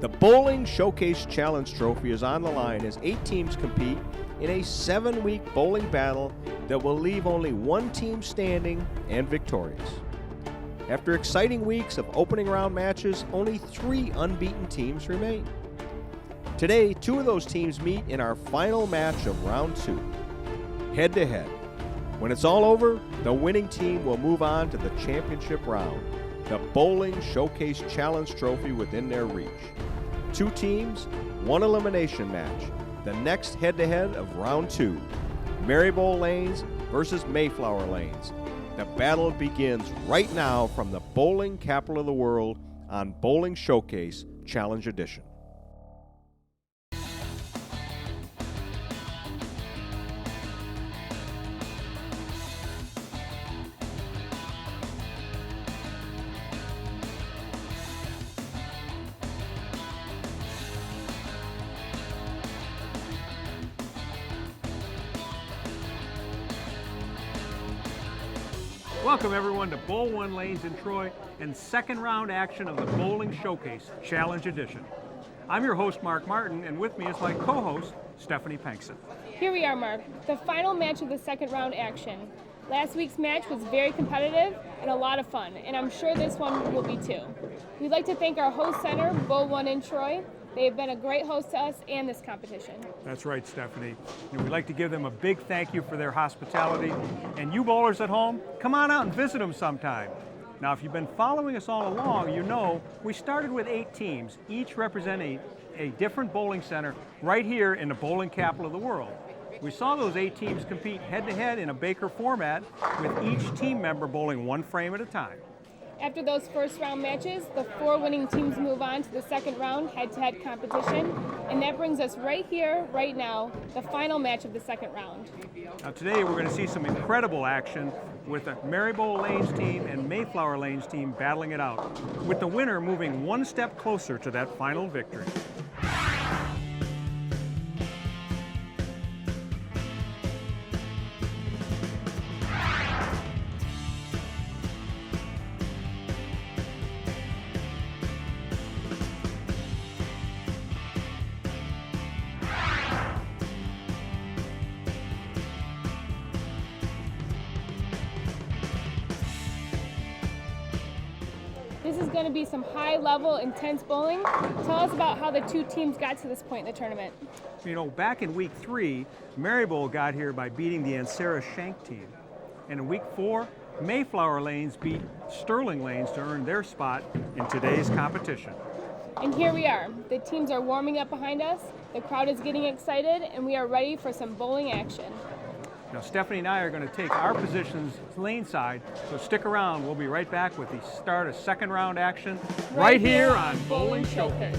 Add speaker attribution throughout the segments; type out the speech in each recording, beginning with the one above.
Speaker 1: The Bowling Showcase Challenge Trophy is on the line as 8 teams compete in a 7-week bowling battle that will leave only one team standing and victorious. After exciting weeks of opening round matches, only 3 unbeaten teams remain. Today, 2 of those teams meet in our final match of round 2, head-to-head. When it's all over, the winning team will move on to the championship round, the Bowling Showcase Challenge Trophy within their reach. 2 teams, 1 elimination match. The next head-to-head of round 2, Merri-Bowl lanes versus Mayflower lanes. The battle begins right now from the bowling capital of the world on Bowling Showcase Challenge Edition.
Speaker 2: Welcome everyone to Bowl 1 Lanes in Troy and second round action of the Bowling Showcase Challenge Edition. I'm your host Mark Martin, and with me is my co-host Stephanie Pankson.
Speaker 3: Here we are, Mark, the final match of the second round action. Last week's match was very competitive and a lot of fun, and I'm sure this one will be too. We'd like to thank our host center, Bowl 1 in Troy. They have been a great host to us and this competition.
Speaker 2: That's right, Stephanie. We'd like to give them a big thank you for their hospitality. And you bowlers at home, come on out and visit them sometime. Now, if you've been following us all along, you know we started with 8 teams, each representing a different bowling center right here in the bowling capital of the world. We saw those 8 teams compete head-to-head in a Baker format, with each team member bowling 1 frame at a time.
Speaker 3: After those first round matches, the 4 winning teams move on to the second round head-to-head competition, and that brings us right here, right now, the final match of the second round.
Speaker 2: Now today we're going to see some incredible action with the Merri-Bowl lanes team and Mayflower lanes team battling it out, with the winner moving 1 step closer to that final victory.
Speaker 3: This is going to be some high-level, intense bowling. Tell us about how the 2 teams got to this point in the tournament.
Speaker 2: You know, back in week 3, Merri-Bowl got here by beating the Ansara Shank team. And in week 4, Mayflower lanes beat Sterling lanes to earn their spot in today's competition.
Speaker 3: And here we are. The teams are warming up behind us, the crowd is getting excited, and we are ready for some bowling action.
Speaker 2: Now, Stephanie and I are going to take our positions lane side, so stick around. We'll be right back with the start of second round action right here on Bowling Showcase.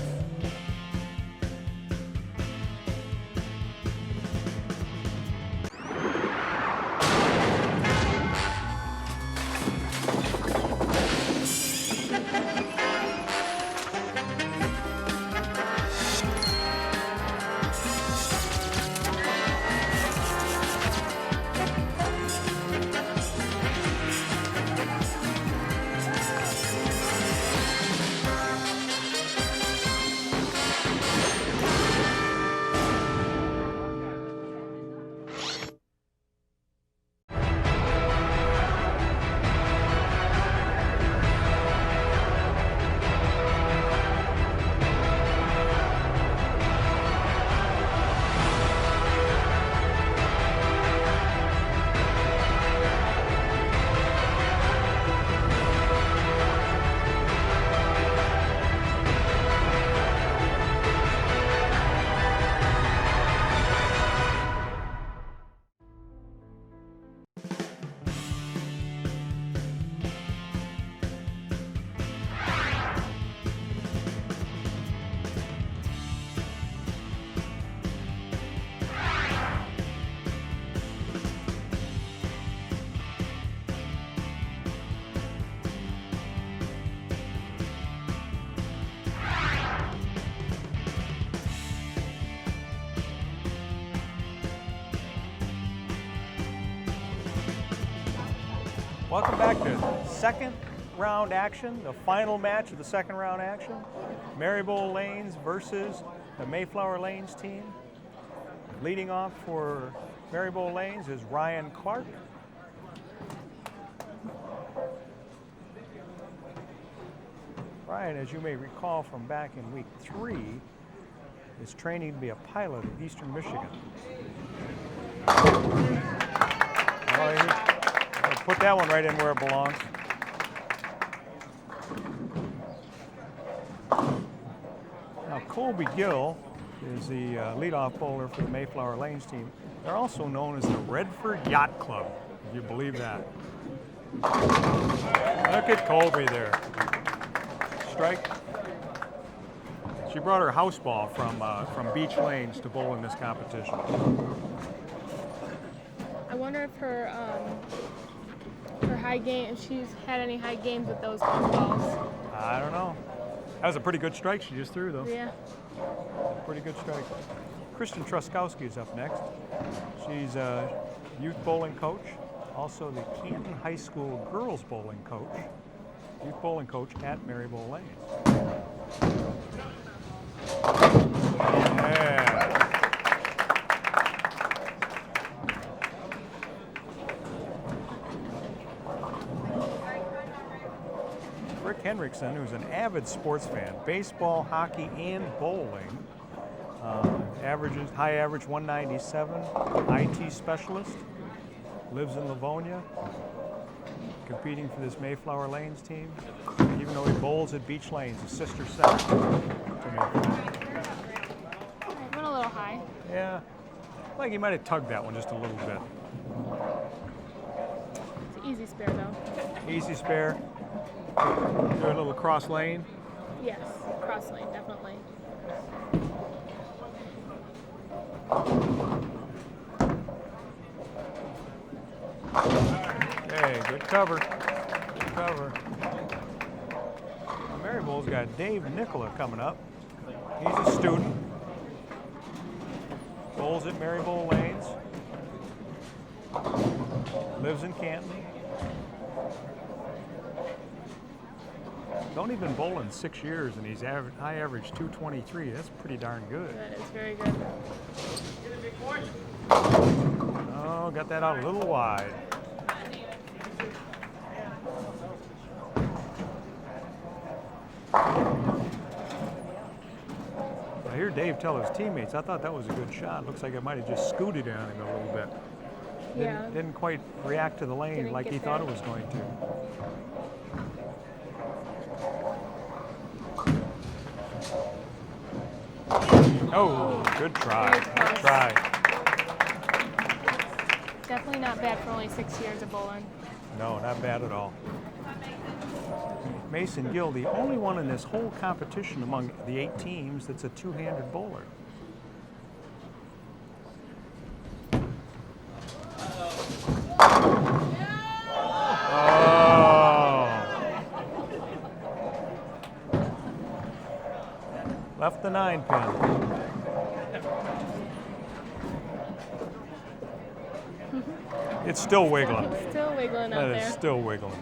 Speaker 2: Welcome back to second round action, the final match of the second round action. Merri-Bowl Lanes versus the Mayflower Lanes team. Leading off for Merri-Bowl Lanes is Ryan Clark. Ryan, as you may recall from back in week 3, is training to be a pilot at Eastern Michigan. I'll put that one right in where it belongs. Now, Colby Gill is the leadoff bowler for the Mayflower Lanes team. They're also known as the Redford Yacht Club, if you believe that. Look at Colby there. Strike. She brought her house ball from Beach Lanes to bowl in this competition.
Speaker 3: I wonder if her high game, if she's had any high games with those balls.
Speaker 2: I don't know. That was a pretty good strike she just threw, though.
Speaker 3: Yeah.
Speaker 2: Pretty good strike. Kristen Truskowski is up next. She's a youth bowling coach, also the Canton High School girls bowling coach, youth bowling coach at Merri-Bowl Lanes. Yeah. Rick Henriksen, who's an avid sports fan, baseball, hockey, and bowling. High average 197, IT specialist, lives in Livonia, competing for this Mayflower Lanes team. Even though he bowls at Beach Lanes, a sister center to Mayflower.
Speaker 3: Went a little high.
Speaker 2: Yeah, like he might have tugged that one just a little bit.
Speaker 3: It's an easy spare though.
Speaker 2: Easy spare. Do a little cross lane.
Speaker 3: Yes, cross lane, definitely.
Speaker 2: Okay, good cover. Good cover. Merri-Bowl's got Dave Nicola coming up. He's a student. Bowls at Merri-Bowl Lanes. Lives in Canton. He's only been bowling 6 years, and he's high average 223. That's pretty darn good.
Speaker 3: That is very good.
Speaker 2: Oh, got that out a little wide. I hear Dave tell his teammates, I thought that was a good shot. Looks like it might have just scooted on him a little bit.
Speaker 3: Yeah.
Speaker 2: Didn't quite react to the lane
Speaker 3: Didn't
Speaker 2: like
Speaker 3: get
Speaker 2: he thought
Speaker 3: there.
Speaker 2: it was going to. Oh, good try.
Speaker 3: Very
Speaker 2: Good
Speaker 3: close.
Speaker 2: try.
Speaker 3: Definitely not bad for only 6 years of bowling.
Speaker 2: No, not bad at all. Mason Gill, the only one in this whole competition among the 8 teams that's a two-handed bowler. Left the 9 pin. It's still wiggling.
Speaker 3: It's still wiggling out
Speaker 2: That
Speaker 3: there.
Speaker 2: is still wiggling.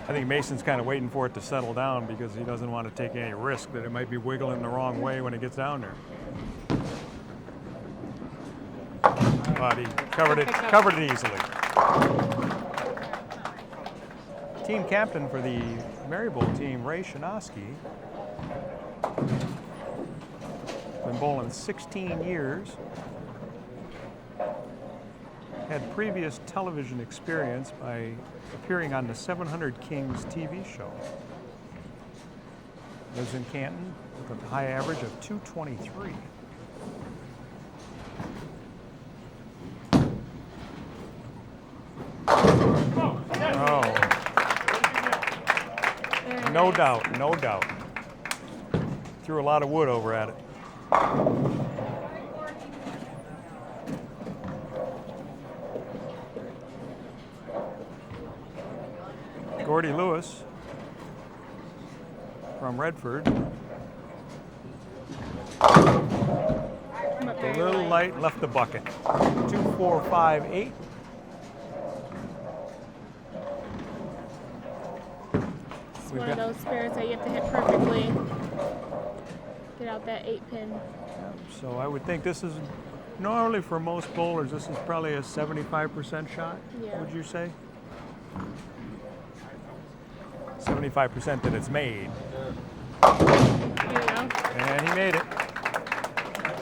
Speaker 2: I think Mason's kind of waiting for it to settle down because he doesn't want to take any risk that it might be wiggling the wrong way when it gets down there. But he covered it easily. Team captain for the Merri-Bowl team, Ray Shanoski, been bowling 16 years. Had previous television experience by appearing on the 700 Kings TV show. Lives in Canton with a high average of 223. Oh. No doubt, no doubt. Threw a lot of wood over at it. Gordy Lewis from Redford. A little light, left the bucket. 2, 4, 5, 8.
Speaker 3: It's one of those spares that you have to hit perfectly. Get out that 8-pin.
Speaker 2: So I would think this is, normally for most bowlers, this is probably a 75% shot, would you say? 75% that it's made.
Speaker 3: There you go.
Speaker 2: And he made it.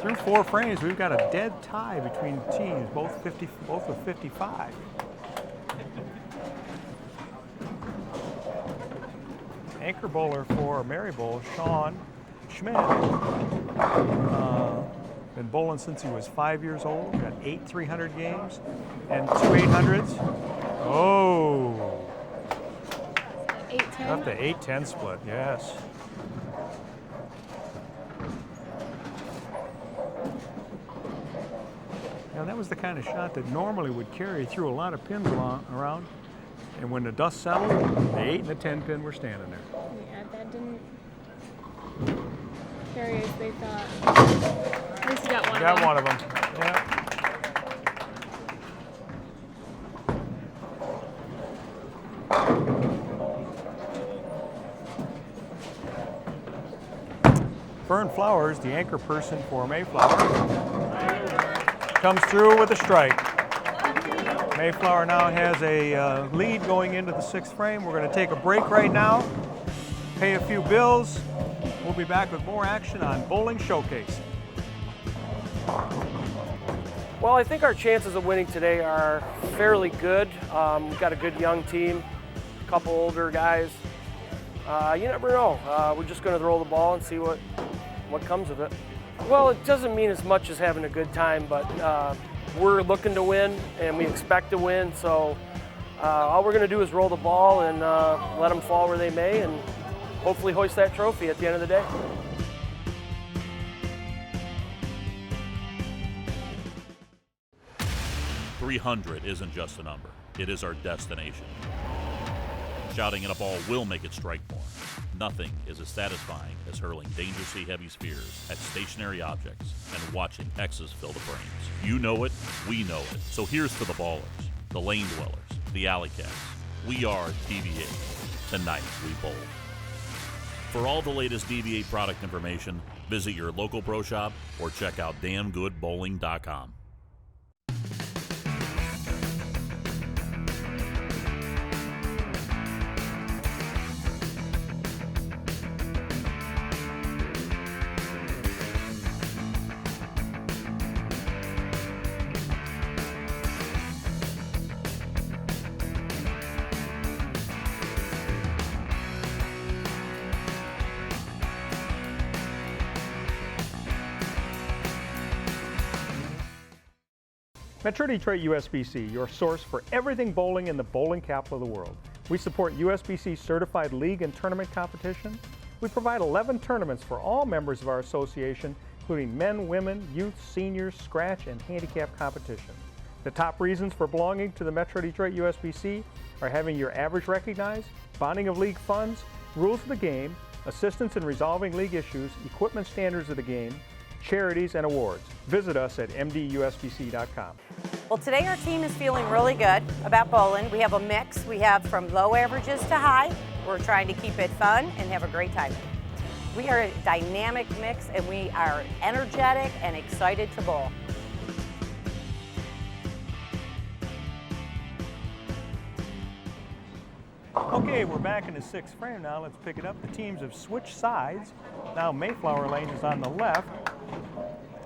Speaker 2: Through 4 frames, we've got a dead tie between teams, both with 55. Anchor bowler for Merri-Bowl, Sean Schmidt. Been bowling since he was 5 years old. Got 8 300 games and 2 800s. Oh!
Speaker 3: 8-10.
Speaker 2: Up to 8-10 split, yes. Now that was the kind of shot that normally would carry through a lot of pins around. And when the dust settled, the 8 and the 10 pin were standing there.
Speaker 3: Yeah, that didn't carry as they thought. At least you got one of them.
Speaker 2: Got one of them, yeah. Fern Flowers, the anchor person for Mayflower, comes through with a strike. Mayflower now has a lead going into the 6th frame. We're going to take a break right now, pay a few bills. We'll be back with more action on Bowling Showcase.
Speaker 4: Well, I think our chances of winning today are fairly good. We've got a good young team, a couple older guys. You never know. We're just going to throw the ball and see what comes of it. Well, it doesn't mean as much as having a good time, but we're looking to win and we expect to win. So all we're going to do is roll the ball and let them fall where they may and hopefully hoist that trophy at the end of the day.
Speaker 5: .300 isn't just a number, it is our destination. Shouting at a ball will make it strike more. Nothing is as satisfying as hurling dangerously heavy spheres at stationary objects and watching X's fill the frames. You know it, we know it. So here's to the ballers, the lane dwellers, the alley cats. We are DV8. Tonight we bowl. For all the latest DV8 product information, visit your local pro shop or check out damngoodbowling.com.
Speaker 2: Metro Detroit USBC, your source for everything bowling in the bowling capital of the world. We support USBC certified league and tournament competition. We provide 11 tournaments for all members of our association, including men, women, youth, seniors, scratch, and handicap competition. The top reasons for belonging to the Metro Detroit USBC are having your average recognized, bonding of league funds, rules of the game, assistance in resolving league issues, equipment standards of the game, charities, and awards. Visit us at mdusbc.com.
Speaker 6: Well, today our team is feeling really good about bowling. We have a mix. We have from low averages to high. We're trying to keep it fun and have a great time. We are a dynamic mix and we are energetic and excited to bowl.
Speaker 2: Okay, we're back in the 6th frame now. Let's pick it up. The teams have switched sides. Now Mayflower lane is on the left.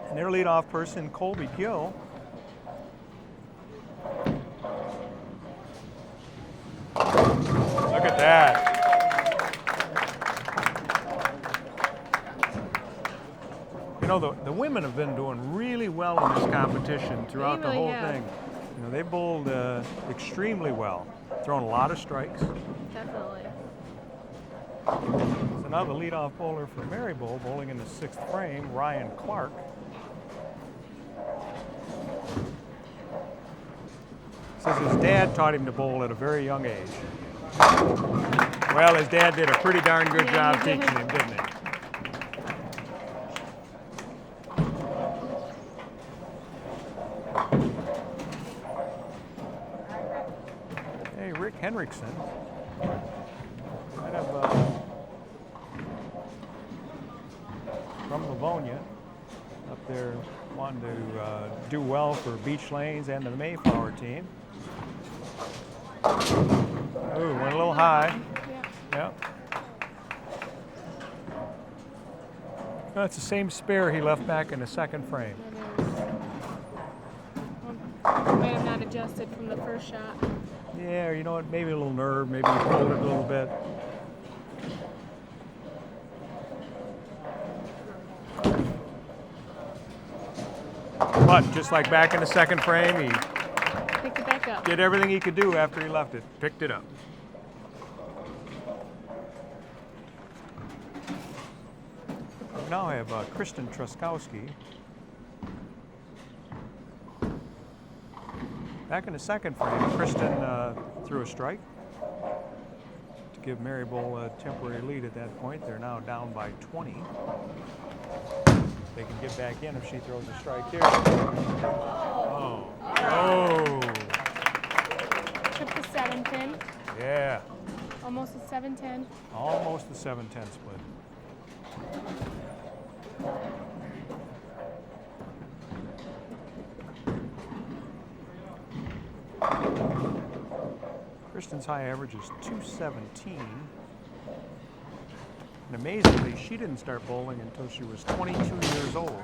Speaker 2: And their leadoff person, Colby Gill. Look at that. You know, the women have been doing really well in this competition throughout the whole thing. You know, they bowled extremely well, throwing a lot of strikes.
Speaker 3: Definitely.
Speaker 2: So now the leadoff bowler for Merri-Bowl, bowling in the 6th frame, Ryan Clark. Says his dad taught him to bowl at a very young age. Well, his dad did a pretty darn good job teaching him, didn't he? Hey, Rick Henriksen. Kind of they're wanting to do well for Beach Lanes and the Mayflower team. Ooh, went a little high. Yep. That's the same spare he left back in the second frame.
Speaker 3: Might have not adjusted from the first shot.
Speaker 2: Yeah, or you know what, maybe a little nerve, maybe he pulled it a little bit. But just like back in the second frame, he
Speaker 3: Pick it back up.
Speaker 2: did everything he could do after he left it, picked it up. Now I have Kristen Truskowski. Back in the second frame, Kristen threw a strike to give Merri-Bowl a temporary lead at that point. They're now down by 20. They can get back in if she throws a strike here. Oh. Oh.
Speaker 3: Trip to 7-10.
Speaker 2: Yeah.
Speaker 3: Almost a 7-10.
Speaker 2: Almost the 7-10 split. Kristen's high average is 217. And amazingly, she didn't start bowling until she was 22 years old.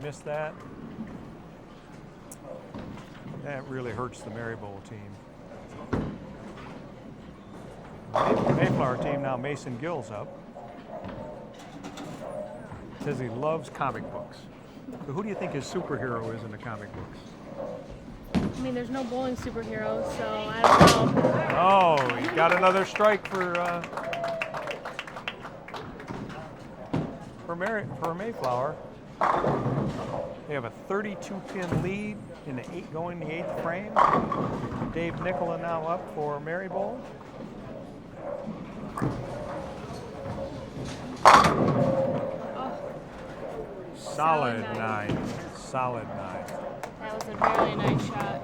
Speaker 2: Missed that. That really hurts the Merri-Bowl team. Mayflower team now, Mason Gill's up. Says he loves comic books. So who do you think his superhero is in the comic books?
Speaker 3: I mean, there's no bowling superhero, so I don't know.
Speaker 2: Oh, he got another strike for Mayflower. They have a 32-pin lead in the going the 8th frame. Dave Nicola now up for Merri-Bowl. Solid nine. Solid 9.
Speaker 3: That was a really nice shot.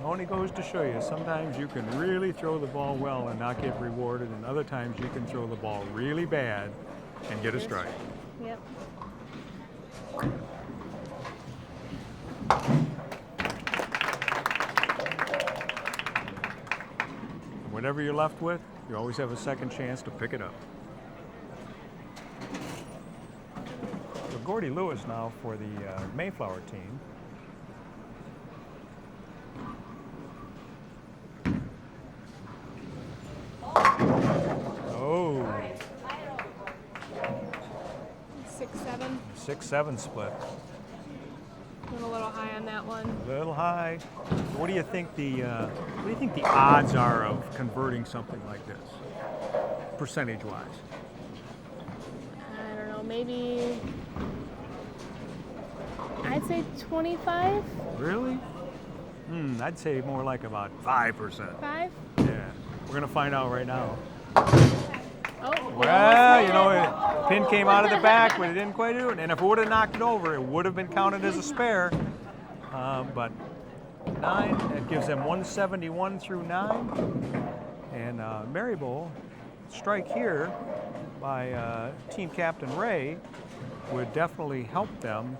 Speaker 2: Only goes to show you, sometimes you can really throw the ball well and not get rewarded, and other times you can throw the ball really bad and get a strike.
Speaker 3: Yep.
Speaker 2: Whatever you're left with, you always have a second chance to pick it up. So Gordy Lewis now for the Mayflower team. Oh.
Speaker 3: 6-7.
Speaker 2: 6-7 split.
Speaker 3: Went a little high on that one.
Speaker 2: A little high. What do you think the odds are of converting something like this, percentage-wise?
Speaker 3: I don't know, maybe I'd say 25.
Speaker 2: Really? I'd say more like about 5%.
Speaker 3: 5?
Speaker 2: Yeah. We're gonna find out right now.
Speaker 3: Oh,
Speaker 2: Well, you know, pin came out of the back, but it didn't quite do it. And if it would have knocked it over, it would have been counted as a spare. But 9, that gives them 171 through 9. And Merri-Bowl, strike here by team captain Ray would definitely help them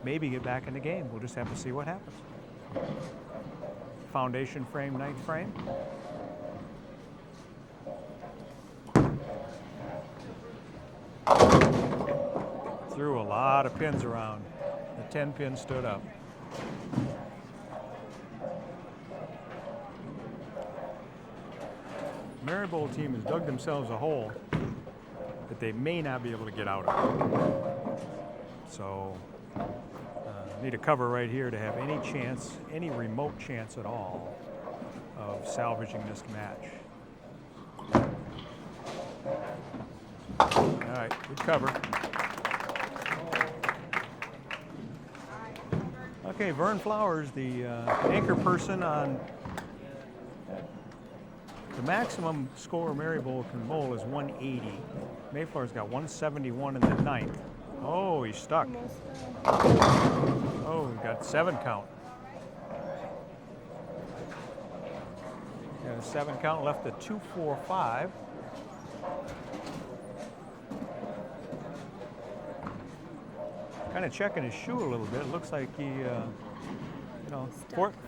Speaker 2: maybe get back in the game. We'll just have to see what happens. Foundation frame, 9th frame. Threw a lot of pins around. The 10 pin stood up. Merri-Bowl team has dug themselves a hole that they may not be able to get out of. So need a cover right here to have any chance, any remote chance at all of salvaging this match. All right, good cover. Okay, Vern Flowers, the anchor person on the maximum score Merri-Bowl can bowl is 180. Mayflower's got 171 in the 9th. Oh, he's stuck. Oh, we got 7 count. Got a 7 count, left at 2-4-5. kind of checking his shoe a little bit. It looks like he,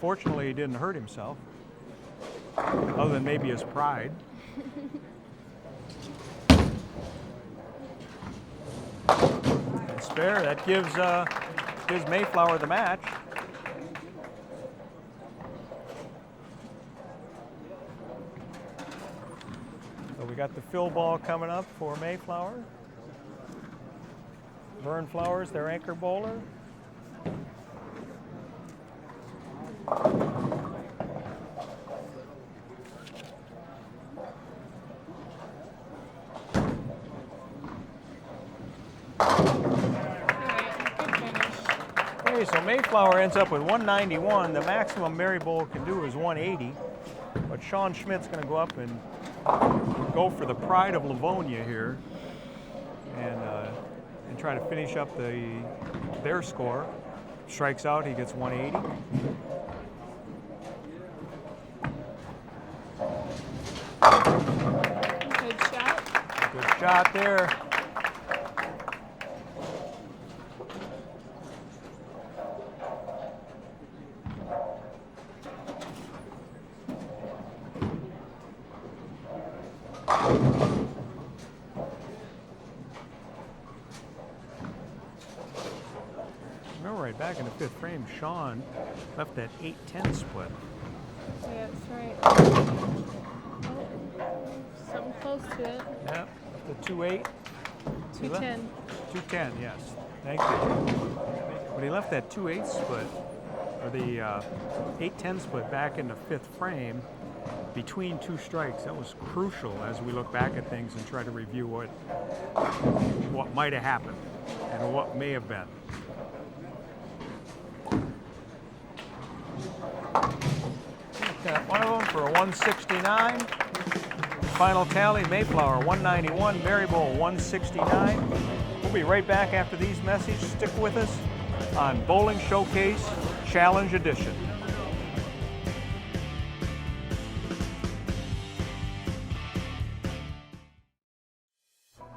Speaker 2: fortunately he didn't hurt himself, other than maybe his pride. And spare, that gives Mayflower the match. So we got the fill ball coming up for Mayflower. Vern Flowers, their anchor bowler. Okay, so Mayflower ends up with 191. The maximum Merri-Bowl can do is 180. But Sean Schmidt's going to go up and go for the pride of Livonia here and try to finish up their score. Strikes out, he gets 180.
Speaker 3: Good shot.
Speaker 2: Good shot there. Remember, right back in the fifth frame, Sean left that 8-10 split.
Speaker 3: Yeah, that's right. Oh, something close to it.
Speaker 2: Yep, the 2-8.
Speaker 3: 210.
Speaker 2: 210, yes. Thank you. But he left that 2-8 split, or the 8-10 split back in the fifth frame between two strikes. That was crucial as we look back at things and try to review what might have happened and what may have been. Got one of them for a 169. Final tally, Mayflower 191, Merri-Bowl 169. We'll be right back after these messages. Stick with us on Bowling Showcase Challenge Edition.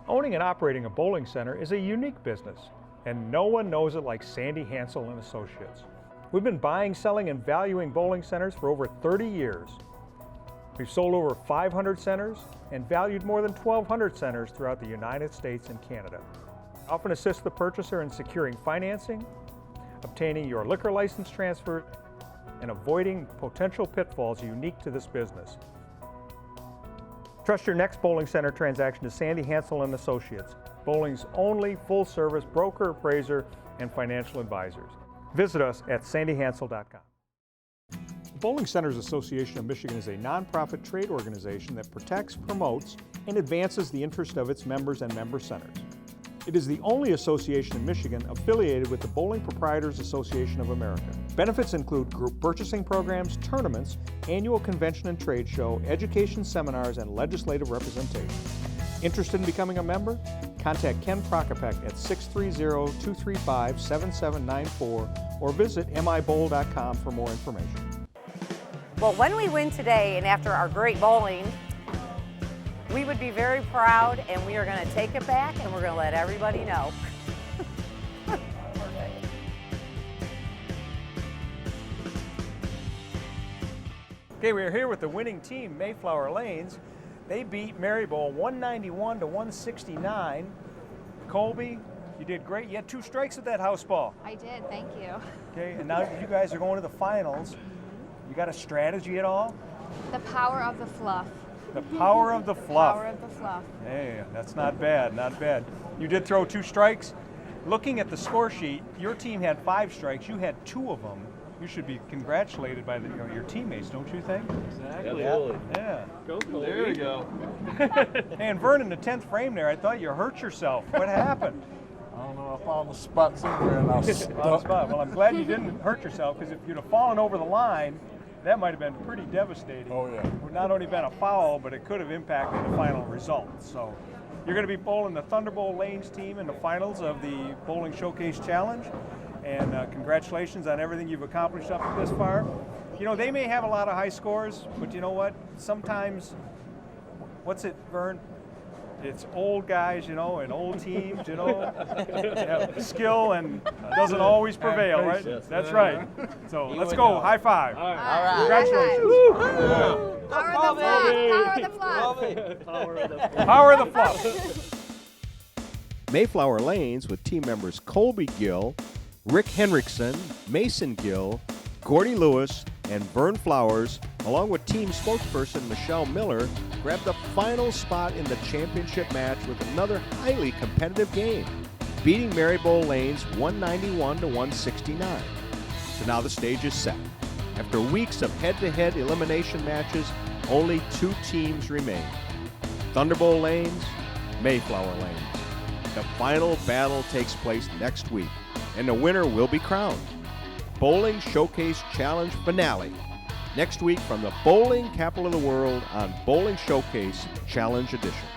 Speaker 2: Owning and operating a bowling center is a unique business, and no one knows it like Sandy Hansel and Associates. We've been buying, selling, and valuing bowling centers for over 30 years. We've sold over 500 centers and valued more than 1,200 centers throughout the United States and Canada. We often assist the purchaser in securing financing, obtaining your liquor license transfer, and avoiding potential pitfalls unique to this business. Trust your next bowling center transaction to Sandy Hansel and Associates, bowling's only full-service broker, appraiser, and financial advisors. Visit us at sandyhansel.com. The Bowling Centers Association of Michigan is a nonprofit trade organization that protects, promotes, and advances the interest of its members and member centers. It is the only association in Michigan affiliated with the Bowling Proprietors Association of America. Benefits include group purchasing programs, tournaments, annual convention and trade show, education seminars, and legislative representation. Interested in becoming a member? Contact Ken Prokopek at 630-235-7794 or visit mibowl.com for more information.
Speaker 6: Well, when we win today and after our great bowling, we would be very proud, and we are going to take it back and we're going to let everybody know.
Speaker 2: Okay, we're here with the winning team, Mayflower Lanes. They beat Merri-Bowl 191 to 169. Colby, you did great. You had 2 strikes at that house ball.
Speaker 7: I did, thank you.
Speaker 2: Okay, and now you guys are going to the finals. You got a strategy at all?
Speaker 7: The power of the fluff.
Speaker 2: The power of the fluff.
Speaker 7: Power of the fluff.
Speaker 2: Hey, that's not bad, not bad. You did throw 2 strikes. Looking at the score sheet, your team had 5 strikes. You had 2 of them. You should be congratulated by your teammates, don't you think?
Speaker 8: Exactly.
Speaker 2: Yeah.
Speaker 8: Go, Colby. There we go.
Speaker 2: And Vern, in the 10th frame there, I thought you hurt yourself. What happened?
Speaker 8: I don't know. I found the spot somewhere and I was
Speaker 2: On the
Speaker 8: stuck.
Speaker 2: spot. Well, I'm glad you didn't hurt yourself, because if you'd have fallen over the line, that might have been pretty devastating.
Speaker 8: Oh, yeah.
Speaker 2: It would not only been a foul, but it could have impacted the final result. So you're going to be bowling the Thunderbowl Lanes team in the finals of the Bowling Showcase Challenge. And congratulations on everything you've accomplished up to this far. You know, they may have a lot of high scores, but you know what? Sometimes, what's it, Vern? it's old guys, and old teams, skill and doesn't always prevail, right? That's right. So let's go. High five.
Speaker 7: All right.
Speaker 2: Congratulations.
Speaker 7: Power of the fluff. Power of the fluff.
Speaker 2: Power of the fluff.
Speaker 1: Mayflower Lanes with team members Colby Gill, Rick Henriksen, Mason Gill, Gordy Lewis, and Vern Flowers, along with team spokesperson Michelle Miller, grabbed the final spot in the championship match with another highly competitive game, beating Merri-Bowl Lanes 191 to 169. So now the stage is set. After weeks of head-to-head elimination matches, only 2 teams remain. Thunderbolt Lanes, Mayflower Lanes. The final battle takes place next week, and the winner will be crowned. Bowling Showcase Challenge Finale, next week from the bowling capital of the world on Bowling Showcase Challenge Edition.